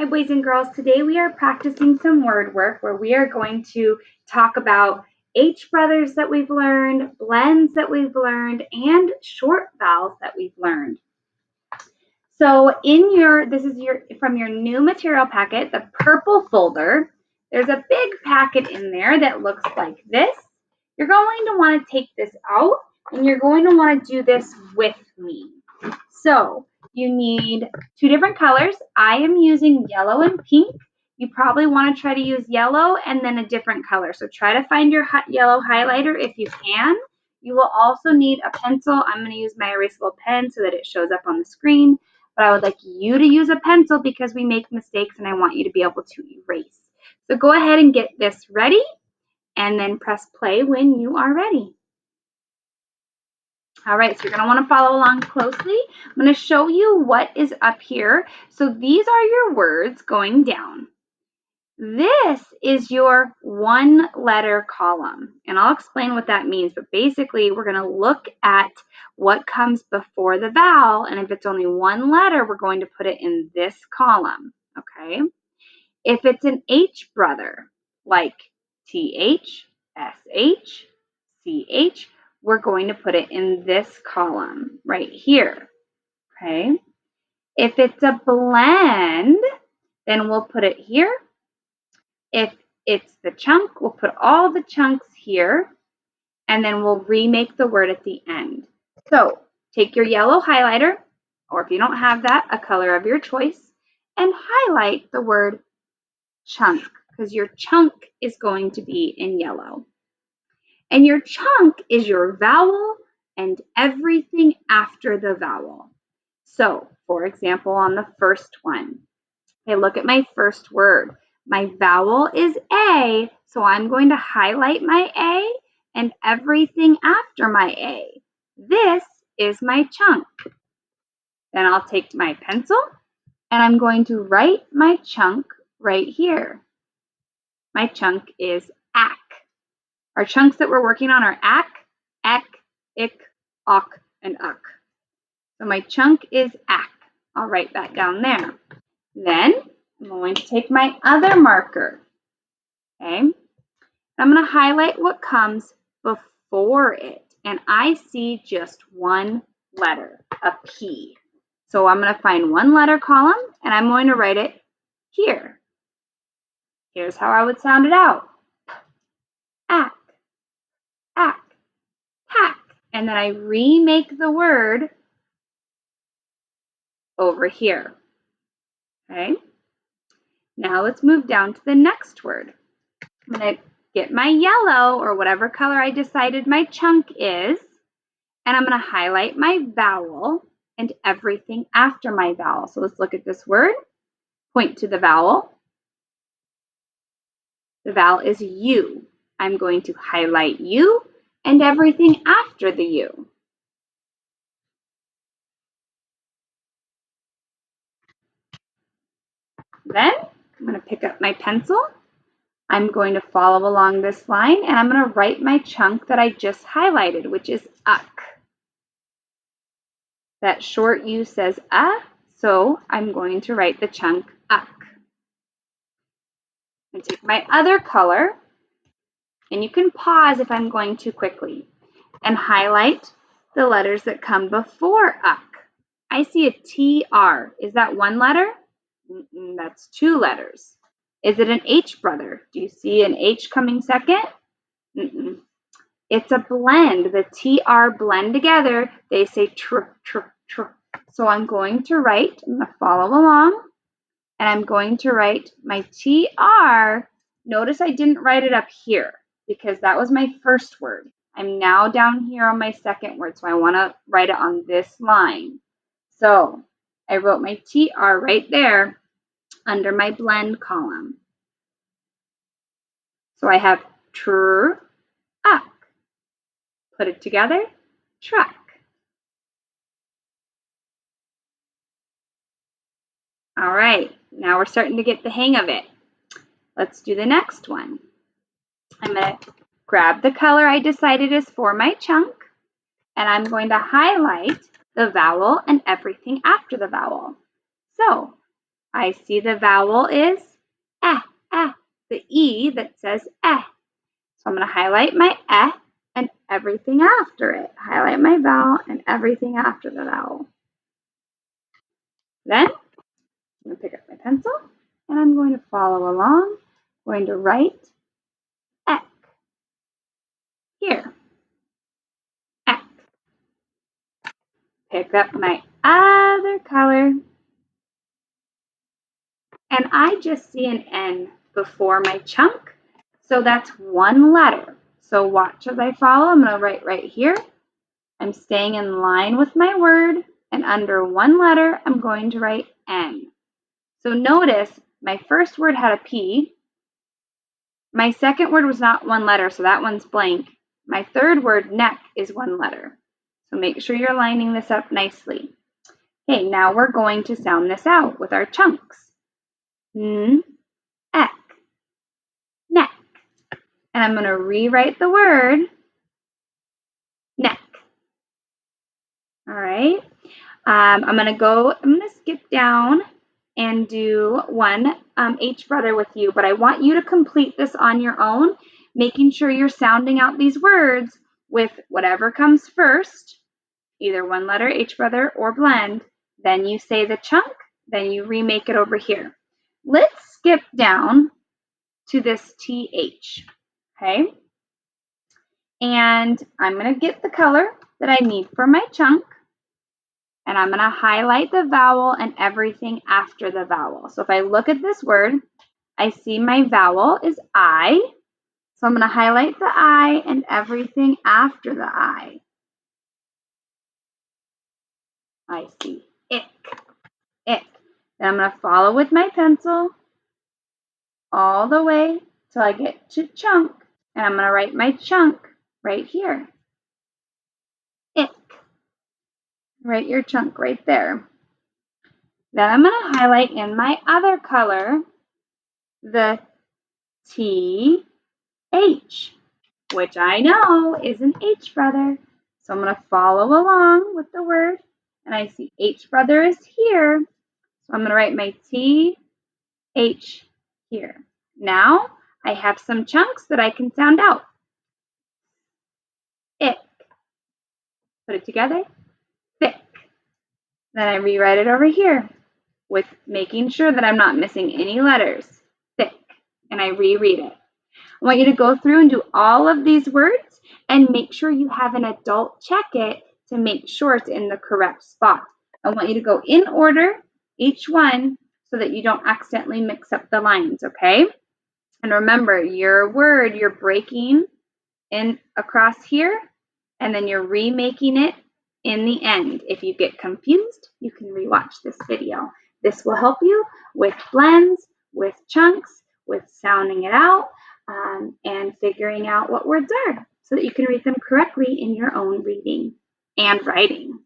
Hi, boys and girls. Today we are practicing some word work where we are going to talk about H brothers that we've learned, blends that we've learned, and short vowels that we've learned. So this is from your new material packet, the purple folder. There's a big packet in there that looks like this. You're going to want to take this out and you're going to want to do this with me. So you need two different colors. I am using yellow and pink. You probably want to try to use yellow and then a different color. So try to find your yellow highlighter if you can. You will also need a pencil. I'm going to use my erasable pen so that it shows up on the screen. But I would like you to use a pencil because we make mistakes and I want you to be able to erase. So go ahead and get this ready and then press play when you are ready. All right, so you're going to want to follow along closely. I'm going to show you what is up here. So these are your words going down. This is your one-letter column, and I'll explain what that means, but basically we're going to look at what comes before the vowel, and if it's only one letter, we're going to put it in this column, okay? If it's an H brother, like TH, SH, CH, we're going to put it in this column right here, okay? If it's a blend, then we'll put it here. If it's the chunk, we'll put all the chunks here, and then we'll remake the word at the end. So take your yellow highlighter, or if you don't have that, a color of your choice, and highlight the word chunk, because your chunk is going to be in yellow. And your chunk is your vowel and everything after the vowel. So, for example, on the first one, okay, look at my first word. My vowel is A, so I'm going to highlight my A and everything after my A. This is my chunk. Then I'll take my pencil and I'm going to write my chunk right here. My chunk is ack. Our chunks that we're working on are ack, ek, ik, ok, and uk. So my chunk is ack. I'll write that down there. Then I'm going to take my other marker, okay? I'm going to highlight what comes before it, and I see just one letter, a P. So I'm going to find one letter column, and I'm going to write it here. Here's how I would sound it out. Ack, ack, tack. And then I remake the word over here, okay? Now let's move down to the next word. I'm going to get my yellow or whatever color I decided my chunk is, and I'm going to highlight my vowel and everything after my vowel. So let's look at this word. Point to the vowel. The vowel is U. I'm going to highlight U and everything after the U. Then I'm going to pick up my pencil. I'm going to follow along this line and I'm going to write my chunk that I just highlighted, which is uck. That short U says so I'm going to write the chunk uck. And take my other color, and you can pause if I'm going too quickly, and highlight the letters that come before uck. I see a TR. Is that one letter? That's two letters. Is it an H brother? Do you see an H coming second? It's a blend. The TR blend together. They say tr, tr, tr. So I'm going to follow along, and I'm going to write my TR. Notice I didn't write it up here because that was my first word. I'm now down here on my second word, so I want to write it on this line. So I wrote my TR right there under my blend column. So I have tr, uck. Put it together, truck. All right, now we're starting to get the hang of it. Let's do the next one. I'm going to grab the color I decided is for my chunk, and I'm going to highlight the vowel and everything after the vowel. So I see the vowel is eh, eh, the E that says eh. So I'm going to highlight my eh and everything after it. Highlight my vowel and everything after the vowel. Then I'm going to pick up my pencil and I'm going to follow along. I'm going to write ek here. Ek. Pick up my other color. And I just see an N before my chunk. So that's one letter. So watch as I follow. I'm going to write right here. I'm staying in line with my word. And under one letter, I'm going to write N. So notice my first word had a P. My second word was not one letter, so that one's blank. My third word, neck, is one letter. So make sure you're lining this up nicely. Okay, now we're going to sound this out with our chunks. N, ek, neck. And I'm going to rewrite the word neck. All right. I'm going to skip down and do one H brother with you, but I want you to complete this on your own, making sure you're sounding out these words with whatever comes first, either one letter H brother or blend. Then you say the chunk, then you remake it over here. Let's skip down to this TH, okay? And I'm going to get the color that I need for my chunk. And I'm going to highlight the vowel and everything after the vowel. So if I look at this word, I see my vowel is I. So I'm going to highlight the I and everything after the I. I see ick, ick. Then I'm going to follow with my pencil all the way till I get to chunk. And I'm going to write my chunk right here. Ick. Write your chunk right there. Then I'm going to highlight in my other color the TH, which I know is an H brother. So I'm going to follow along with the word, and I see H brother is here. So I'm going to write my TH here. Now I have some chunks that I can sound out. Ick. Put it together. Thick. Then I rewrite it over here with making sure that I'm not missing any letters. Thick. And I reread it. I want you to go through and do all of these words and make sure you have an adult check it to make sure it's in the correct spot. I want you to go in order, each one, so that you don't accidentally mix up the lines, okay? And remember, your word, you're breaking in across here, and then you're remaking it in the end. If you get confused, you can rewatch this video. This will help you with blends, with chunks, with sounding it out, and figuring out what words are so that you can read them correctly in your own reading and writing.